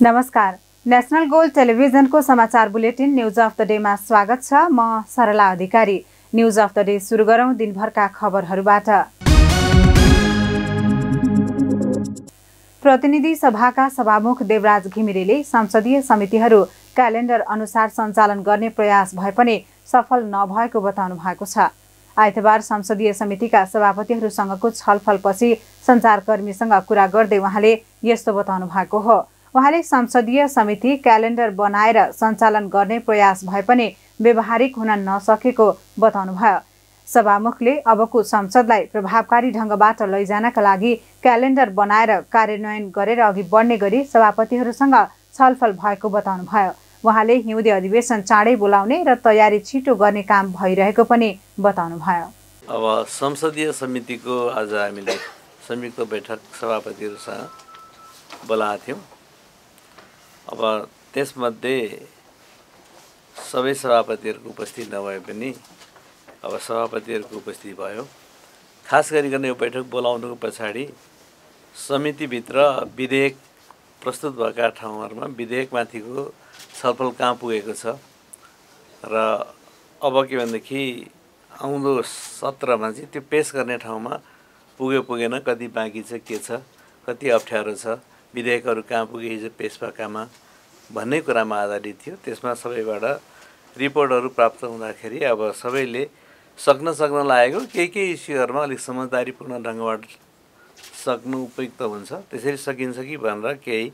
नमस्कार, national gold टेलिभिजनको समाचार बुलेटिन न्यूज अफ द डेमा स्वागत छ। म सरला अधिकारी। न्यूज अफ द डे सुरु गरौं दिनभरका खबरहरूबाट। प्रतिनिधि सभाका सभामुख देवराज घिमिरेले संसदीय समितिहरू क्यालेन्डर अनुसार सञ्चालन गर्ने प्रयास भए पनि सफल नभएको बताउनु भएको छ। आइतबार संसदीय समितिका सभापतिहरूसँगको छलफलपछि सञ्चारकर्मीसँग कुरा गर्दै उहाँले यस्तो बताउनु भएको हो। उहाँले संसदीय समिति क्यालेन्डर बनाएर सञ्चालन गर्ने प्रयास भए पनि व्यवहारिक हुन नसकेको बताउनुभयो। सभामुखले अबको संसदलाई प्रभावकारी ढङ्गबाट लैजानका लागि क्यालेन्डर बनाएर कार्यान्वयन गरेर अघि बढ्ने गरी सभापतिहरूसँग छलफल भएको बताउनुभयो। उहाँले हिउँदे अधिवेशन चाँडै बोलाउने र तयारी छिटो गर्ने काम भइरहेको पनि बताउनुभयो। अब संसदीय समितिको आज हामीले संयुक्त बैठक सभापतिहरूसँग बोलाएको थियौँ। अब त्यसमध्ये सबै सभापतिहरूको उपस्थिति नभए पनि अब सभापतिहरूको उपस्थिति भयो। खास गरिकन यो बैठक बोलाउनुको पछाडि समितिभित्र विधेयक प्रस्तुत भएका ठाउँहरूमा विधेयकमाथिको छलफल कहाँ पुगेको छ र अब के भनेदेखि आउँदो सत्रमा चाहिँ त्यो पेस गर्ने ठाउँमा पुगेन, कति बाँकी छ, के छ, कति अप्ठ्यारो छ, विधेयकहरू कहाँ पुगे हिजो पेस भएकामा भन्ने कुरामा आधारित थियो। त्यसमा सबैबाट रिपोर्टहरू प्राप्त हुँदाखेरि अब सबैले सक्न लागेको केही इस्युहरूमा अलिक समझदारीपूर्ण ढङ्गबाट सक्नु उपयुक्त हुन्छ, त्यसरी सकिन्छ कि भनेर केही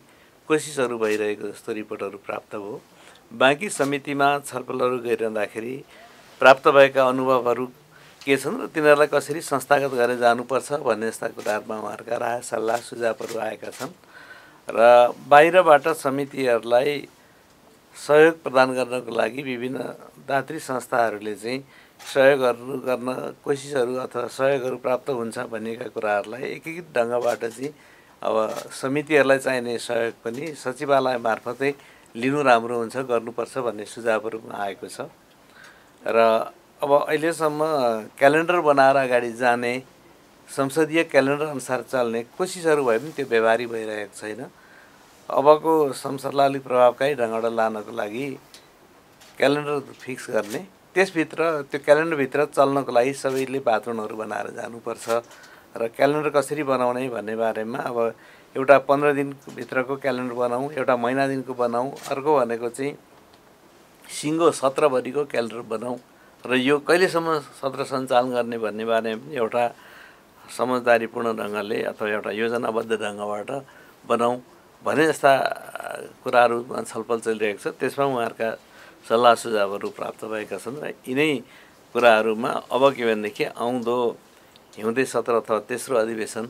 कोसिसहरू भइरहेको जस्तो रिपोर्टहरू प्राप्त भयो। बाँकी समितिमा छलफलहरू गरिरहँदाखेरि प्राप्त भएका अनुभवहरू के छन् र तिनीहरूलाई कसरी संस्थागत गरेर जानुपर्छ भन्ने जस्ता कुराहरूमा उहाँहरूका राय सल्लाह सुझावहरू आएका छन् र बाहिरबाट समितिहरूलाई सहयोग प्रदान गर्नको लागि विभिन्न दात्री संस्थाहरूले चाहिँ सहयोगहरू गर्न कोसिसहरू अथवा सहयोगहरू प्राप्त हुन्छ भन्नेका कुराहरूलाई एकीकृत ढङ्गबाट चाहिँ अब समितिहरूलाई चाहिने सहयोग पनि सचिवालय मार्फतै लिनु राम्रो हुन्छ, गर्नुपर्छ भन्ने सुझावहरू आएको छ र अब अहिलेसम्म क्यालेन्डर बनाएर अगाडि जाने, संसदीय क्यालेन्डर अनुसार चल्ने कोसिसहरू भए पनि त्यो व्यवहारिक भइरहेको छैन। अबको संसदलाई अलिक प्रभावकारी ढङ्गबाट लानको लागि क्यालेन्डर फिक्स गर्ने, त्यसभित्र त्यो क्यालेन्डरभित्र चल्नको लागि सबैले बाथरुमहरू बनाएर जानुपर्छ र क्यालेन्डर कसरी बनाउने भन्ने बारेमा अब एउटा 15 दिनभित्रको क्यालेन्डर बनाऊँ, एउटा महिना दिनको बनाऊँ, अर्को भनेको चाहिँ सिङ्गो सत्रभरिको क्यालेन्डर बनाऊँ र यो कहिलेसम्म सत्र सञ्चालन गर्ने भन्ने बारेमा पनि एउटा समझदारीपूर्ण ढङ्गले अथवा एउटा योजनाबद्ध ढङ्गबाट बनाऊँ भन्ने जस्ता कुराहरूमा छलफल चलिरहेको छ। त्यसमा उहाँहरूका सल्लाह सुझावहरू प्राप्त भएका छन् र यिनै कुराहरूमा अब के भनेदेखि आउँदो हिउँदे सत्र अथवा तेस्रो अधिवेशन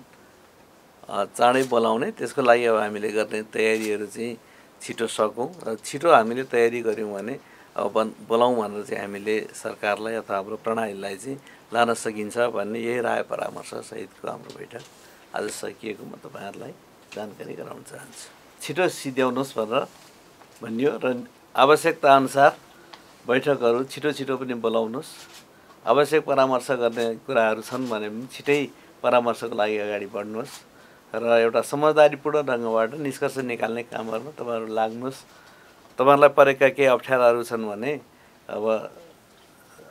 चाँडै बोलाउने, त्यसको लागि अब हामीले गर्ने तयारीहरू चाहिँ छिटो सकौँ र छिटो हामीले तयारी गऱ्यौँ भने अब बोलाउँ भनेर चाहिँ हामीले सरकारलाई अथवा हाम्रो प्रणालीलाई चाहिँ लान सकिन्छ भन्ने यही राय परामर्श सहितको हाम्रो बैठक आज सकिएको म तपाईँहरूलाई जानकारी गराउन चाहन्छु। छिटो सिध्याउनुहोस् भनेर भनियो र आवश्यकताअनुसार बैठकहरू छिटो पनि बोलाउनुहोस्। आवश्यक परामर्श गर्ने कुराहरू छन् भने पनि छिटै परामर्शको लागि अगाडि बढ्नुहोस् र एउटा समझदारीपूर्ण ढङ्गबाट निष्कर्ष निकाल्ने कामहरूमा तपाईँहरू लाग्नुहोस्। तपाईँहरूलाई परेका केही अप्ठ्याराहरू छन् भने अब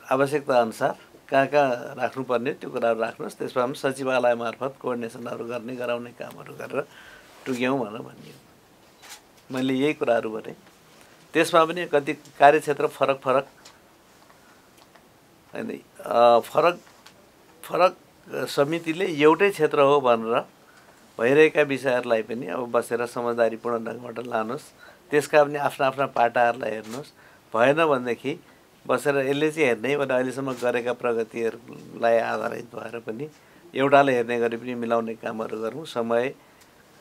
आवश्यकताअनुसार कहाँ राख्नुपर्ने त्यो कुराहरू राख्नुहोस्। त्यसमा पनि सचिवालय मार्फत कोअर्डिनेसनहरू गर्ने गराउने कामहरू गरेर टुक्याउँ भनेर भनियो। मैले यही कुराहरू भने त्यसमा पनि कति कार्यक्षेत्र फरक समितिले एउटै क्षेत्र हो भनेर भइरहेका विषयहरूलाई पनि अब बसेर समझदारीपूर्ण ढङ्गबाट लानुहोस्। त्यसका पनि आफ्ना पाटाहरूलाई हेर्नुहोस्। भएन भनेदेखि बसेर यसले चाहिँ हेर्ने भने अहिलेसम्म गरेका प्रगतिहरूलाई आधारित भएर पनि एउटाले हेर्ने गरी पनि मिलाउने कामहरू गरौँ। समय,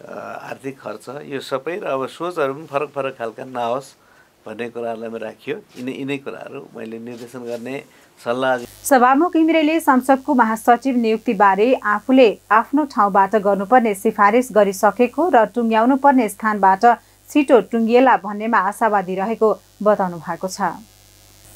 आर्थिक खर्च यो सबै र अब सोचहरू पनि फरक खालका नहोस् भन्ने कुराहरूलाई राखियो। यिनै कुराहरू मैले निर्देशन गर्ने सल्लाह। सभामुख घिमिरेले संसदको महासचिव नियुक्तिबारे आफूले आफ्नो ठाउँबाट गर्नुपर्ने सिफारिस गरिसकेको र टुङ्ग्याउनु पर्ने स्थानबाट छिटो टुङ्गिएला भन्नेमा आशावादी रहेको बताउनु भएको छ।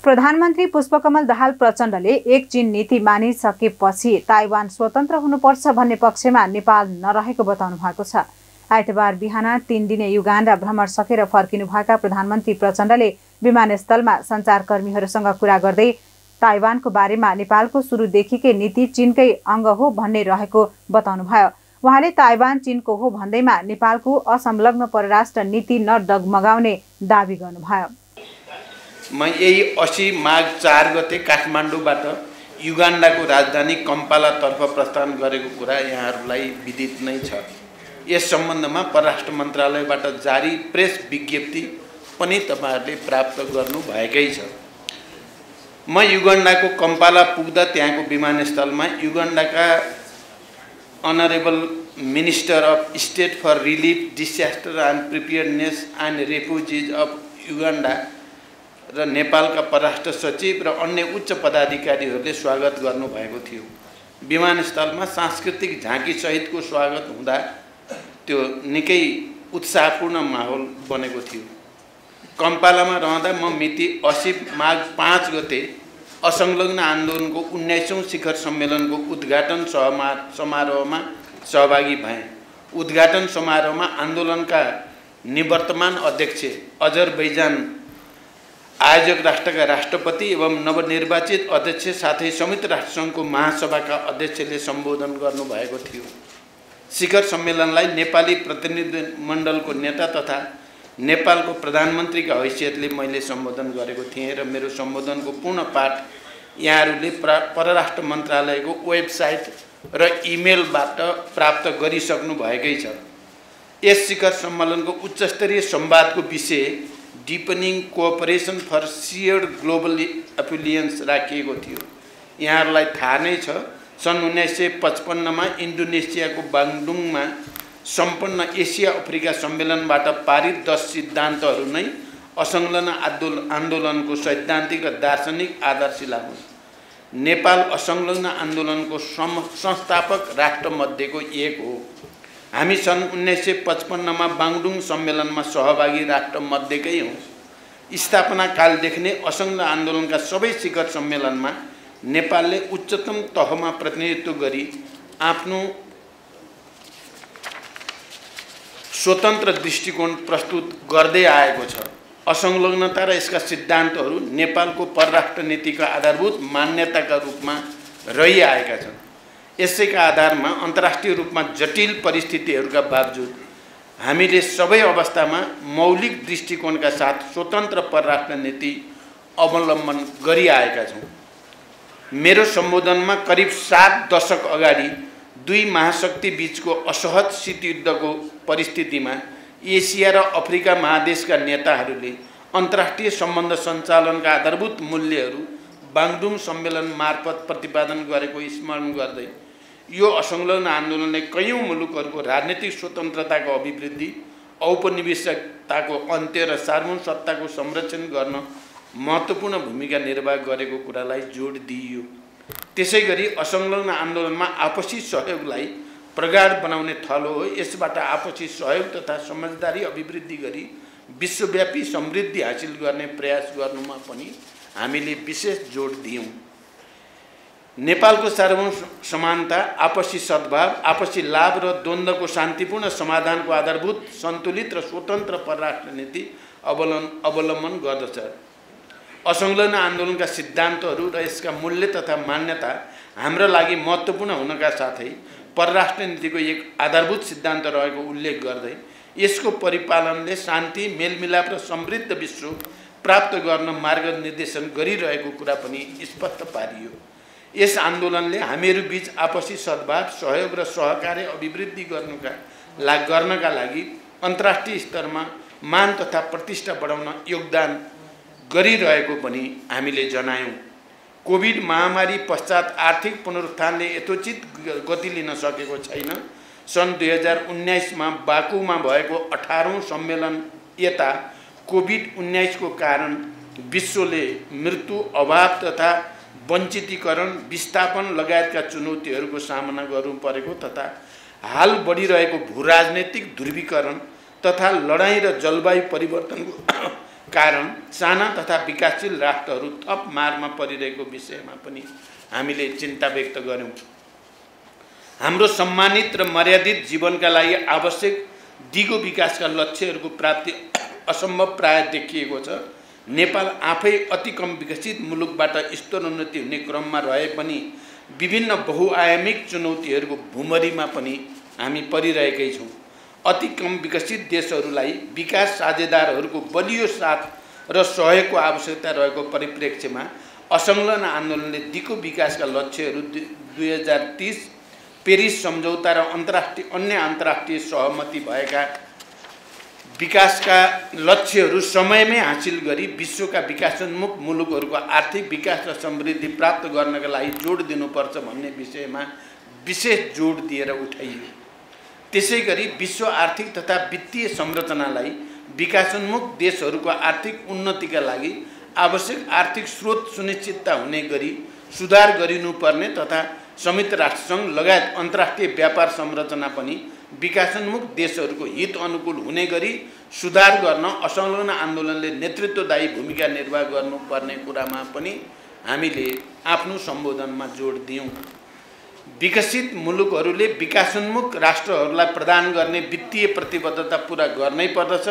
प्रधानमन्त्री पुष्पकमल दाहाल प्रचण्डले एक चीन नीति मानिसकेपछि ताइवान स्वतन्त्र हुनुपर्छ भन्ने पक्षमा नेपाल नरहेको बताउनु भएको छ। आइतबार बिहान 3 दिने युगान्डा भ्रमण सकेर फर्किनुभएका प्रधानमन्त्री प्रचण्डले विमानस्थलमा सञ्चारकर्मीहरूसँग कुरा गर्दै ताइवानको बारेमा नेपालको सुरुदेखिकै नीति चीनकै अङ्ग हो भन्ने रहेको बताउनुभयो। उहाँले ताइवान चीनको हो भन्दैमा नेपालको असंलग्न परराष्ट्र नीति नडगमगाउने दाबी गर्नुभयो। म यही 80 माघ 4 गते काठमाडौँबाट युगान्डाको राजधानी कम्पालातर्फ प्रस्थान गरेको कुरा यहाँहरूलाई विदित नै छ। यस सम्बन्धमा परराष्ट्र मन्त्रालयबाट जारी प्रेस विज्ञप्ति पनि तपाईहरुले प्राप्त गर्नुभएकै छ। म युगान्डाको कम्पाला पुग्दा त्यहाँको विमानस्थलमा युगान्डाका honourable minister of state for relief disaster and preparedness and refugees of Uganda र नेपालका परराष्ट्र सचिव र अन्य उच्च पदाधिकारीहरूले स्वागत गर्नुभएको थियो। विमानस्थलमा सांस्कृतिक झाँकी सहितको स्वागत हुँदा त्यो निकै उत्साहपूर्ण माहौल बनेको थियो। कम्पालामा रहँदा म मिति 80 माघ 5 गते असंलग्न आन्दोलनको 19औं शिखर सम्मेलनको उद्घाटन समारोहमा सहभागी भएँ। उद्घाटन समारोहमा आन्दोलनका निवर्तमान अध्यक्ष अजरबैजान आयोजक राष्ट्रका राष्ट्रपति एवं नवनिर्वाचित अध्यक्ष साथै संयुक्त राष्ट्रसङ्घको महासभाका अध्यक्षले सम्बोधन गर्नुभएको थियो। शिखर सम्मेलनलाई नेपाली प्रतिनिधिमण्डलको नेता तथा नेपालको प्रधानमन्त्रीका हैसियतले मैले सम्बोधन गरेको थिएँ र मेरो सम्बोधनको पूर्ण पाठ यहाँहरूले परराष्ट्र मन्त्रालयको वेबसाइट र इमेलबाट प्राप्त गरिसक्नु भएकै छ। यस शिखर सम्मेलनको उच्चस्तरीय संवादको विषय डिपनिङ कोअपरेसन फर सियर्ड ग्लोबल एफिलियन्स राखिएको थियो। यहाँहरूलाई थाहा नै छ, सन् 1955 मा इन्डोनेसियाको बागडुङमा सम्पन्न एसिया अफ्रिका सम्मेलनबाट पारित 10 सिद्धान्तहरू नै असंलग्न आन्दोलनको सैद्धान्तिक र दार्शनिक आधारशिला हुन्। नेपाल असंलग्न आन्दोलनको संस्थापक राष्ट्रमध्येको एक हो। हामी सन् 1955 मा बागडुङ सम्मेलनमा सहभागी राष्ट्रमध्येकै हौँ। स्थापना कालदेखि नै असंलग्न आन्दोलनका सबै शिखर सम्मेलनमा नेपालले उच्चतम तहमा प्रतिनिधित्व गरी आफ्नो स्वतन्त्र दृष्टिकोण प्रस्तुत गर्दै आएको छ। असंलग्नता र यसका सिद्धान्तहरू नेपालको परराष्ट्र नीतिका आधारभूत मान्यताका रूपमा रहिआएका छन्। यसैका आधारमा अन्तर्राष्ट्रिय रूपमा जटिल परिस्थितिहरूका बावजुद हामीले सबै अवस्थामा मौलिक दृष्टिकोणका साथ स्वतन्त्र परराष्ट्र नीति अवलम्बन गरिआएका छौँ। मेरो सम्बोधनमा करिब 7 दशक अगाडि दुई महाशक्ति बीचको असहज शीतयुद्धको परिस्थितिमा एसिया र अफ्रिका महादेशका नेताहरूले अन्तर्राष्ट्रिय सम्बन्ध सञ्चालनका आधारभूत मूल्यहरू बागडुङ सम्मेलन मार्फत प्रतिपादन गरेको स्मरण गर्दै यो असंलग्न आन्दोलनले कैयौं मुलुकहरूको राजनीतिक स्वतन्त्रताको अभिवृद्धि, औपनिवेशिकताको अन्त्य र सार्वभौम सत्ताको संरक्षण गर्न महत्त्वपूर्ण भूमिका निर्वाह गरेको कुरालाई जोड दिइयो। त्यसैगरी असंलग्न आन्दोलनमा आपसी सहयोगलाई प्रगाढ बनाउने थलो हो। यसबाट आपसी सहयोग तथा समझदारी अभिवृद्धि गरी विश्वव्यापी समृद्धि हासिल गर्ने प्रयास गर्नुमा पनि हामीले विशेष जोड दियौँ। नेपालको सार्वभौम समानता, आपसी सद्भाव, आपसी लाभ र द्वन्द्वको शान्तिपूर्ण समाधानको आधारभूत सन्तुलित र स्वतन्त्र परराष्ट्र नीति अवलम्बन गर्दछ। असंलग्न आन्दोलनका सिद्धान्तहरू र यसका मूल्य तथा मान्यता हाम्रो लागि महत्त्वपूर्ण हुनका साथै परराष्ट्र नीतिको एक आधारभूत सिद्धान्त रहेको उल्लेख गर्दै यसको परिपालनले शान्ति, मेलमिलाप र समृद्ध विश्व प्राप्त गर्न मार्गनिर्देशन गरिरहेको कुरा पनि स्पष्ट पारियो। यस आन्दोलनले हामीहरू बीच आपसी सद्भाव, सहयोग र सहकार्य अभिवृद्धि गर्नका लागि अन्तर्राष्ट्रिय स्तरमा मान तथा प्रतिष्ठा बढाउन योगदान गरिरहेको पनि हामीले जनायौँ। कोभिड महामारी पश्चात आर्थिक पुनरुत्थानले यथोचित गति लिन सकेको छैन। सन् 2019 मा बाकुमा भएको 18औं सम्मेलन यता कोभिड-19 को कारण विश्वले मृत्यु, अभाव तथा वञ्चितीकरण, विस्थापन लगायतका चुनौतीहरूको सामना गर्नु परेको तथा हाल बढिरहेको भूराजनैतिक ध्रुवीकरण तथा लडाईँ र जलवायु परिवर्तनको कारण साना तथा विकासशील राष्ट्रहरू थप मारमा परिरहेको विषयमा पनि हामीले चिन्ता व्यक्त गर्यौं। हाम्रो सम्मानित र मर्यादित जीवनका लागि आवश्यक दिगो विकासका लक्ष्यहरूको प्राप्ति असम्भव प्राय देखिएको छ। नेपाल आफै अति कम विकसित मुलुकबाट स्तरोन्नति हुने क्रममा रहे पनि विभिन्न बहुआयामिक चुनौतीहरूको भुमरीमा पनि हामी परिरहेकै छौँ। अति कम विकसित देशहरूलाई विकास साझेदारहरूको बलियो साथ र सहयोगको आवश्यकता रहेको परिप्रेक्ष्यमा असंलग्न आन्दोलनले दिगो विकासका लक्ष्यहरू 2030 पेरिस सम्झौता र अन्य अन्तर्राष्ट्रिय सहमति भएका विकासका लक्ष्यहरू समयमै हासिल गरी विश्वका विकासोन्मुख मुलुकहरूको आर्थिक विकास र समृद्धि प्राप्त गर्नका लागि जोड दिनुपर्छ भन्ने विषयमा विशेष जोड दिएर उठाइयो। त्यसैगरी विश्व आर्थिक तथा वित्तीय संरचनालाई विकासोन्मुख देशहरूको आर्थिक उन्नतिका लागि आवश्यक आर्थिक स्रोत सुनिश्चितता हुने गरी सुधार गरिनुपर्ने तथा संयुक्त राष्ट्रसङ्घ लगायत अन्तर्राष्ट्रिय व्यापार संरचना पनि विकासोन्मुख देशहरूको हित अनुकूल हुने गरी सुधार गर्न असंलग्न आन्दोलनले नेतृत्वदायी भूमिका निर्वाह गर्नुपर्ने कुरामा पनि हामीले आफ्नो सम्बोधनमा जोड दियौँ। विकसित मुलुकहरूले विकासोन्मुख राष्ट्रहरूलाई प्रदान गर्ने वित्तीय प्रतिबद्धता पूरा गर्नै पर्दछ।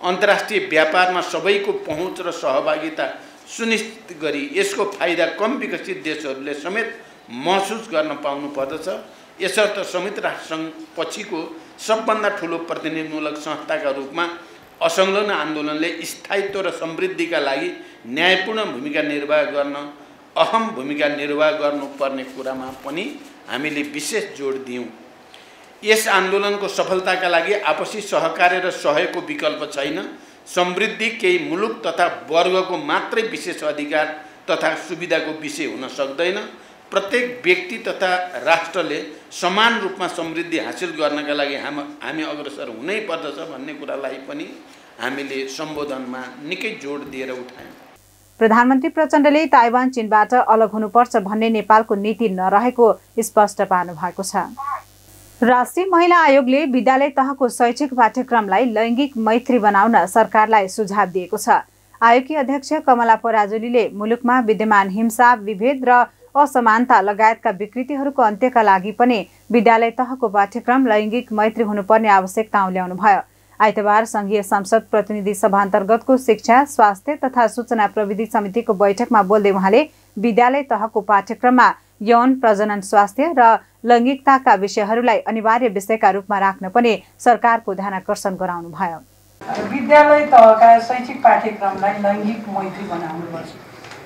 अन्तर्राष्ट्रिय व्यापारमा सबैको पहुँच र सहभागिता सुनिश्चित गरी यसको फाइदा कम विकसित देशहरूले समेत महसुस गर्न पाउनु पर्दछ। यसर्थ संयुक्त राष्ट्रसङ्घ पछिको सबभन्दा ठुलो प्रतिनिधिमूलक संस्थाका रूपमा असंलग्न आन्दोलनले स्थायित्व र समृद्धिका लागि न्यायपूर्ण भूमिका निर्वाह गर्न अहम भूमिका निर्वाह गर्नुपर्ने कुरामा पनि हामीले विशेष जोड दियौँ। यस आन्दोलनको सफलताका लागि आपसी सहकार्य र सहयोगको विकल्प छैन। समृद्धि केही मुलुक तथा वर्गको मात्रै विशेष अधिकार तथा सुविधाको विषय हुन सक्दैन। प्रत्येक व्यक्ति तथा राष्ट्रले समान रूपमा समृद्धि हासिल गर्नका लागि हामी अग्रसर हुनै पर्दछ भन्ने कुरालाई पनि हामीले सम्बोधनमा निकै जोड दिएर उठायौँ। प्रधानमन्त्री प्रचण्डले ताइवान चीनबाट अलग हुनुपर्छ भन्ने नेपालको नीति नरहेको स्पष्ट पार्नु भएको छ। राष्ट्रिय महिला आयोगले विद्यालय तहको शैक्षिक पाठ्यक्रमलाई लैङ्गिक मैत्री बनाउन सरकारलाई सुझाव दिएको छ। आयोगकी अध्यक्ष कमला पराजुलीले मुलुकमा विद्यमान हिंसा, विभेद र असमानता लगायतका विकृतिहरूको अन्त्यका लागि पनि विद्यालय तहको पाठ्यक्रम लैङ्गिक मैत्री हुनुपर्ने आवश्यकता ल्याउनुभयो। आइतबार संघीय संसद प्रतिनिधि सभा अन्तर्गतको शिक्षा, स्वास्थ्य तथा सूचना प्रविधि समितिको बैठकमा बोल्दै उहाँले विद्यालय तहको पाठ्यक्रममा यौन प्रजनन, स्वास्थ्य र लैङ्गिकताका विषयहरूलाई अनिवार्य विषयका रूपमा राख्न पनि सरकारको ध्यानाकर्षण गराउनुभयो। विद्यालय तहका शैक्षिक पाठ्यक्रमलाई लैङ्गिक मैत्री बनाउनुपर्छ।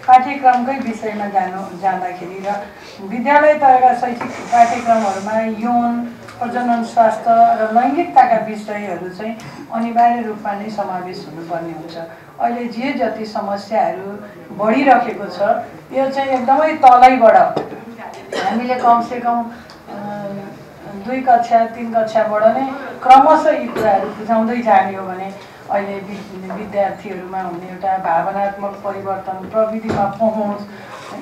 पाठ्यक्रमकै विषयमा जाँदाखेरि र विद्यालय तहका शैक्षिक पाठ्यक्रमहरूमा यौन प्रजनन, स्वास्थ्य र लैङ्गिकताका विषयहरू चाहिँ अनिवार्य रूपमा नै समावेश हुनुपर्ने हुन्छ। अहिले जे जति समस्याहरू बढिरहेको छ यो चाहिँ एकदमै तलैबाट हामीले कमसेकम 2 कक्षा 3 कक्षाबाट नै क्रमशः यी कुराहरू बुझाउँदै जाने हो भने अहिले विद्यार्थीहरूमा हुने एउटा भावनात्मक परिवर्तन, प्रविधिमा पहुँच,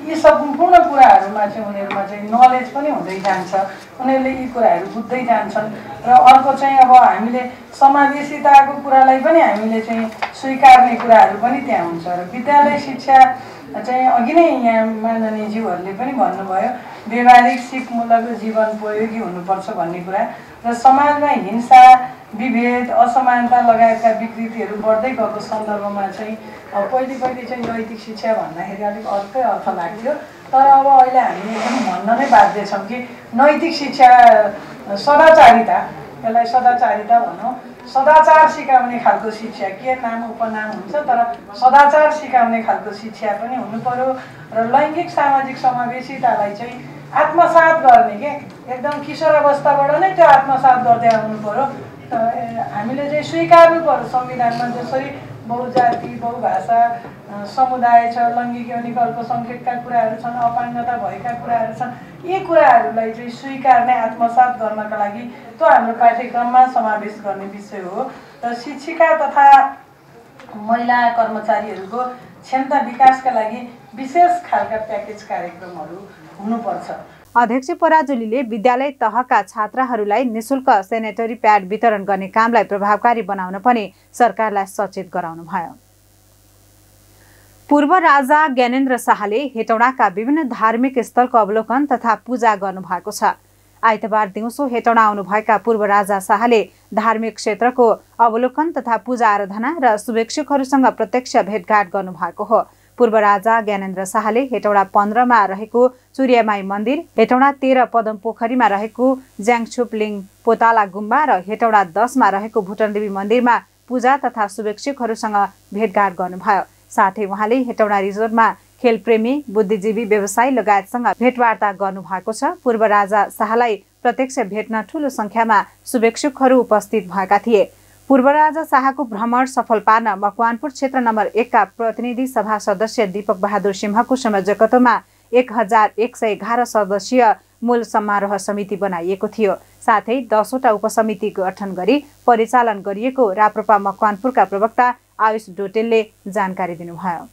यी सम्पूर्ण कुराहरूमा चाहिँ उनीहरूमा चाहिँ नलेज पनि हुँदै जान्छ। उनीहरूले यी कुराहरू बुझ्दै जान्छन्। र अर्को चाहिँ अब हामीले समावेशिताको कुरालाई पनि हामीले चाहिँ स्वीकार्ने कुराहरू पनि त्यहाँ हुन्छ। र विद्यालय शिक्षा चाहिँ अघि नै यहाँ माननीयज्यूहरूले पनि भन्नुभयो, व्यवहारिक सिपमूलक जीवनोपयोगी हुनुपर्छ भन्ने कुरा र समाजमा हिंसा, विभेद, असमानता लगायतका विकृतिहरू बढ्दै गएको सन्दर्भमा चाहिँ पहिले चाहिँ नैतिक शिक्षा भन्दाखेरि अलिक अर्कै अर्थ लाग्थ्यो। तर अब अहिले हामी एकदम भन्न नै बाध्य छौँ कि नैतिक शिक्षा, सदाचारिता, यसलाई सदाचारिता भनौँ, सदाचार सिकाउने खालको शिक्षा, के नाम उपनाम हुन्छ तर सदाचार सिकाउने खालको शिक्षा पनि हुनु पर्यो। र लैङ्गिक सामाजिक समावेशितालाई चाहिँ आत्मसात गर्ने के एकदम किशोरावस्थाबाट नै त्यो आत्मसात गर्दै आउनु पर्यो। हामीले चाहिँ स्वीकार्नु पर्यो संविधानमा जसरी बहुजाति, बहुभाषा समुदाय छ, लैङ्गिक यौनिक अल्पसङ्ख्यकका कुराहरू छन्, अपाङ्गता भएका कुराहरू छन्, यी कुराहरूलाई चाहिँ स्वीकार्ने, आत्मसात गर्नका लागि त्यो हाम्रो पाठ्यक्रममा समावेश गर्ने विषय हो। र शिक्षिका तथा महिला कर्मचारीहरूको क्षमता विकासका लागि विशेष खालका प्याकेज कार्यक्रमहरू हुनुपर्छ। अध्यक्ष पराजुलीले विद्यालय तहका छात्राहरूलाई निशुल्क सेनेटरी प्याड वितरण गर्ने कामलाई प्रभावकारी बनाउन पनि सरकारलाई सचेत गराउनुभयो। पूर्व राजा ज्ञानेन्द्र शाहले हेटौडाका विभिन्न धार्मिक स्थलको अवलोकन तथा पूजा गर्नुभएको छ। आइतबार दिउँसो हेटौडा आउनुभएका पूर्व राजा शाहले धार्मिक क्षेत्रको अवलोकन तथा पूजा आराधना र शुभेच्छुकहरूसँग प्रत्यक्ष भेटघाट गर्नुभएको हो। पूर्व राजा ज्ञानेन्द्र शाहले हेटौडा 15 मा रहेको चुरियामाई मन्दिर, हेटौडा 13 पदम पोखरीमा रहेको ज्याङछुपलिङ पोताला गुम्बा र हेटौडा 10 मा रहेको भुटनदेवी मन्दिरमा पूजा तथा शुभेच्छुकहरूसँग भेटघाट गर्नुभयो। साथै उहाँले हेटौडा रिजोर्टमा खेलप्रेमी, बुद्धिजीवी, व्यवसायी लगायतसँग भेटवार्ता गर्नुभएको छ। पूर्व राजा शाहलाई प्रत्यक्ष भेट्न ठूलो संख्यामा शुभेच्छुकहरू उपस्थित भएका थिए। पूर्व राजा शाहको भ्रमण सफल पार्न मकवानपुर क्षेत्र नम्बर 1 का प्रतिनिधि सभा सदस्य दीपक बहादुर सिंहको संयोजकत्वमा 1111 सदस्यीय मूल समारोह समिति बनाइएको थियो। साथै 10 वटा उपसमिति गठन गरी परिचालन गरिएको राप्रपा मकवानपुरका प्रवक्ता आयुष डोटेलले जानकारी दिनुभयो।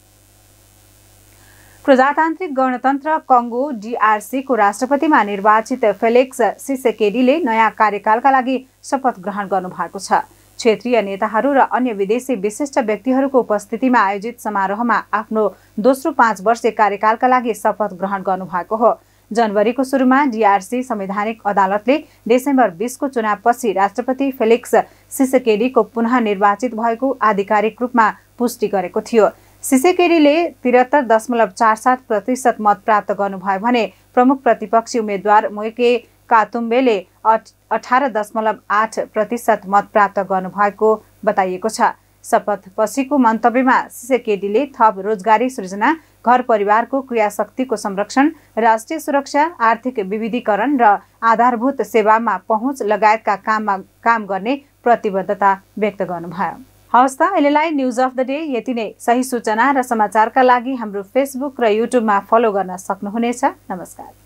प्रजातान्त्रिक गणतन्त्र कङ्गो DRC को राष्ट्रपतिमा निर्वाचित फेलिक्स सिसेकेडीले नयाँ कार्यकालका लागि शपथ ग्रहण गर्नुभएको छ। क्षेत्रीय नेताहरू र अन्य विदेशी विशिष्ट व्यक्तिहरूको उपस्थितिमा आयोजित समारोहमा आफ्नो दोस्रो 5 वर्षीय कार्यकालका लागि शपथ ग्रहण गर्नुभएको हो। जनवरीको सुरुमा DRC संवैधानिक अदालतले डिसेम्बर 20 को चुनावपछि राष्ट्रपति फेलिक्स सिसेकेडीको पुनः निर्वाचित भएको आधिकारिक रूपमा पुष्टि गरेको थियो। सिसेकेडीले 73.47% मत प्राप्त गर्नुभयो भने प्रमुख प्रतिपक्षी उम्मेद्वार मोइके कातुम्बेले 18.8% मत प्राप्त गर्नुभएको बताइएको छ। शपथपछिको मन्तव्यमा सिसेकेडीले थप रोजगारी सृजना, घर परिवारको क्रियाशक्तिको संरक्षण, राष्ट्रिय सुरक्षा, आर्थिक विविधीकरण र आधारभूत सेवामा पहुँच लगायतका काम गर्ने प्रतिबद्धता व्यक्त गर्नुभयो। हवस् त अहिलेलाई न्युज अफ द डे यति नै। सही सूचना र समाचारका लागि हाम्रो फेसबुक र युट्युबमा फलो गर्न सक्नुहुनेछ। नमस्कार।